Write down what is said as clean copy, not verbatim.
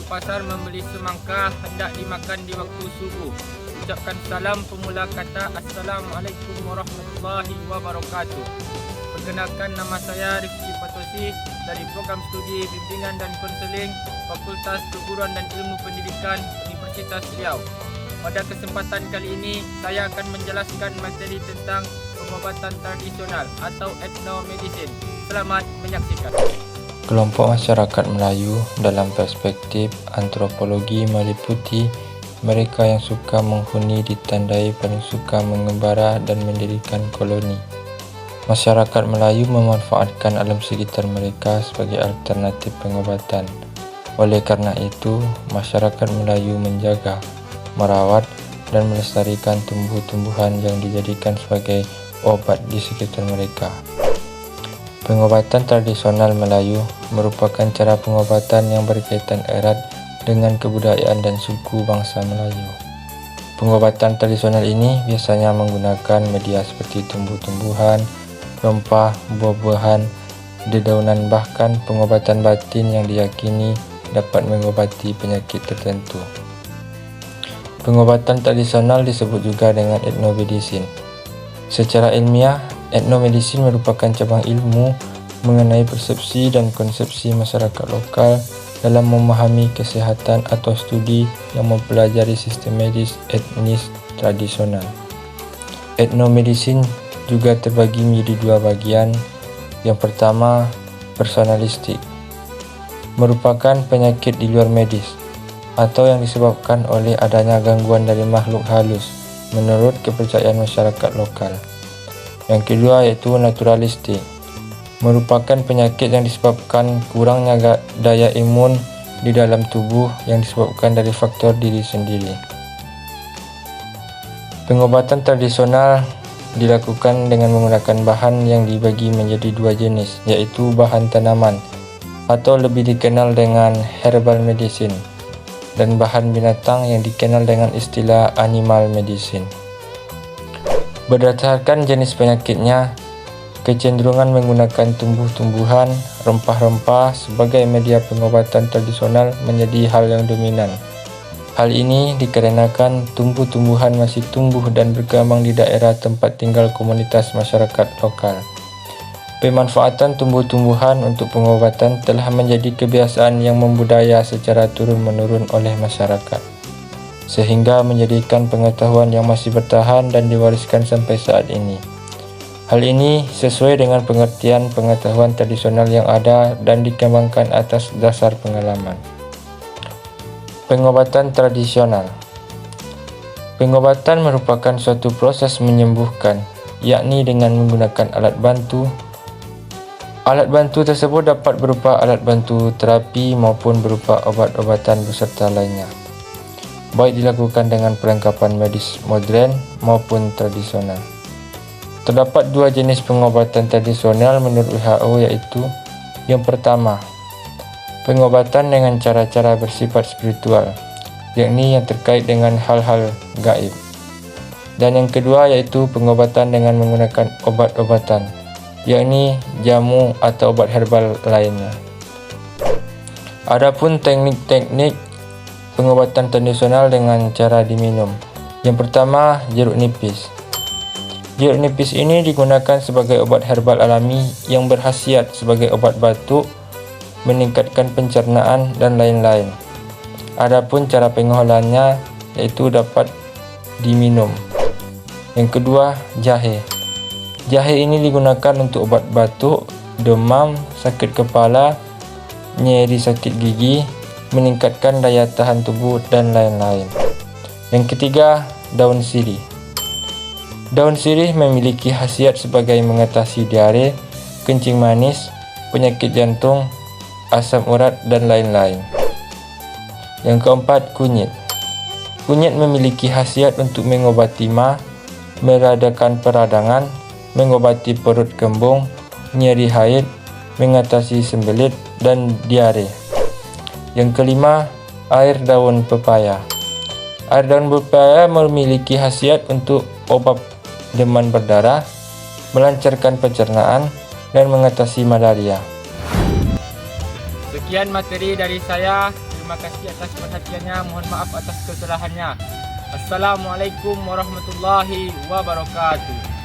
pasar membeli semangka hendak dimakan di waktu subuh. Ucapkan salam pemula kata Assalamualaikum warahmatullahi wabarakatuh. Perkenalkan, nama saya Rifki Patosi dari Program Studi Bimbingan dan Konseling Fakultas Keguruan dan Ilmu Pendidikan Universitas Riau. Pada kesempatan kali ini, saya akan menjelaskan materi tentang pengobatan tradisional atau ethnomedicine. Selamat menyaksikan. Kelompok masyarakat Melayu dalam perspektif antropologi meliputi mereka yang suka menghuni ditandai paling suka mengembara dan mendirikan koloni. Masyarakat Melayu memanfaatkan alam sekitar mereka sebagai alternatif pengobatan. Oleh karena itu, masyarakat Melayu menjaga, merawat, dan melestarikan tumbuh-tumbuhan yang dijadikan sebagai obat di sekitar mereka. Pengobatan tradisional Melayu merupakan cara pengobatan yang berkaitan erat dengan kebudayaan dan suku bangsa Melayu. Pengobatan tradisional ini biasanya menggunakan media seperti tumbuh-tumbuhan, rempah, buah-buahan, dedaunan, bahkan pengobatan batin yang diyakini dapat mengobati penyakit tertentu. Pengobatan tradisional disebut juga dengan ethnomedicine. Secara ilmiah, ethnomedicine merupakan cabang ilmu mengenai persepsi dan konsepsi masyarakat lokal dalam memahami kesehatan atau studi yang mempelajari sistem medis etnis tradisional. Ethnomedicine juga terbagi menjadi dua bagian. Yang pertama, personalistik, merupakan penyakit di luar medis atau yang disebabkan oleh adanya gangguan dari makhluk halus menurut kepercayaan masyarakat lokal. Yang kedua yaitu naturalistik, merupakan penyakit yang disebabkan kurangnya daya imun di dalam tubuh yang disebabkan dari faktor diri sendiri. Pengobatan tradisional dilakukan dengan menggunakan bahan yang dibagi menjadi dua jenis, yaitu bahan tanaman atau lebih dikenal dengan herbal medicine, dan bahan binatang yang dikenal dengan istilah animal medicine. Berdasarkan jenis penyakitnya, kecenderungan menggunakan tumbuh-tumbuhan, rempah-rempah sebagai media pengobatan tradisional menjadi hal yang dominan. Hal ini dikarenakan tumbuh-tumbuhan masih tumbuh dan berkembang di daerah tempat tinggal komunitas masyarakat lokal. Pemanfaatan tumbuh-tumbuhan untuk pengobatan telah menjadi kebiasaan yang membudaya secara turun-menurun oleh masyarakat, sehingga menjadikan pengetahuan yang masih bertahan dan diwariskan sampai saat ini. Hal ini sesuai dengan pengertian pengetahuan tradisional yang ada dan dikembangkan atas dasar pengalaman. Pengobatan tradisional. Pengobatan merupakan suatu proses menyembuhkan, yakni dengan menggunakan alat bantu. Alat bantu tersebut dapat berupa alat bantu terapi maupun berupa obat-obatan beserta lainnya, baik dilakukan dengan perlengkapan medis modern maupun tradisional. Terdapat dua jenis pengobatan tradisional menurut WHO, yaitu yang pertama, pengobatan dengan cara-cara bersifat spiritual, yakni yang terkait dengan hal-hal gaib. Dan yang kedua yaitu pengobatan dengan menggunakan obat-obatan, yakni jamu atau obat herbal lainnya. Adapun teknik-teknik pengobatan tradisional dengan cara diminum. Yang pertama, jeruk nipis. Jeruk nipis ini digunakan sebagai obat herbal alami yang berkhasiat sebagai obat batuk, meningkatkan pencernaan dan lain-lain. Adapun cara pengolahannya yaitu dapat diminum. Yang kedua, jahe. Jahe ini digunakan untuk obat batuk, demam, sakit kepala, nyeri sakit gigi, meningkatkan daya tahan tubuh dan lain-lain. Yang ketiga, daun sirih. Daun sirih memiliki khasiat sebagai mengatasi diare, kencing manis, penyakit jantung, asam urat dan lain-lain. Yang keempat, kunyit. Kunyit memiliki khasiat untuk mengobati MA, meredakan peradangan, mengobati perut kembung, nyeri haid, mengatasi sembelit dan diare. Yang kelima, air daun pepaya. Air daun pepaya memiliki khasiat untuk obat demam berdarah, melancarkan pencernaan, dan mengatasi malaria. Sekian materi dari saya. Terima kasih atas perhatiannya. Mohon maaf atas kesalahannya. Assalamualaikum warahmatullahi wabarakatuh.